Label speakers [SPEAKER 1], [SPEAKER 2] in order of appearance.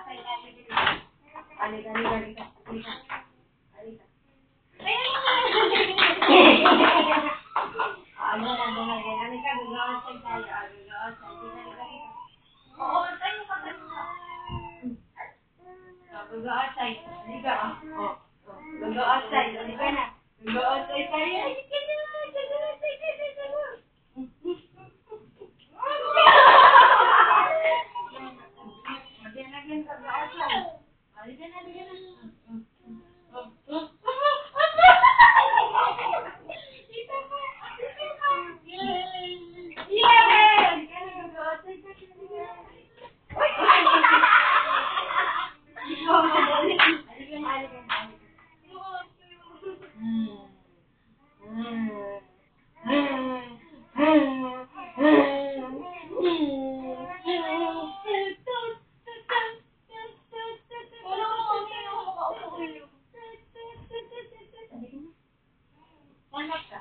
[SPEAKER 1] Halika, halika, halika. Halika. Halika. Ano na, doon na din. Halika, gagawin tayo. Gagawin tayo. Halika, halika. Oo, tayo ka tayo. Gagawin tayo. Halika, oh. Gagawin tayo. Halika na. Gagawin tayo. Halika na. Gagawin tayo. Lagyan ka ba outside? Halika na, halika na. Ito pa. Yay! Halika na, go outside. Halika na, halika na. Anak ka?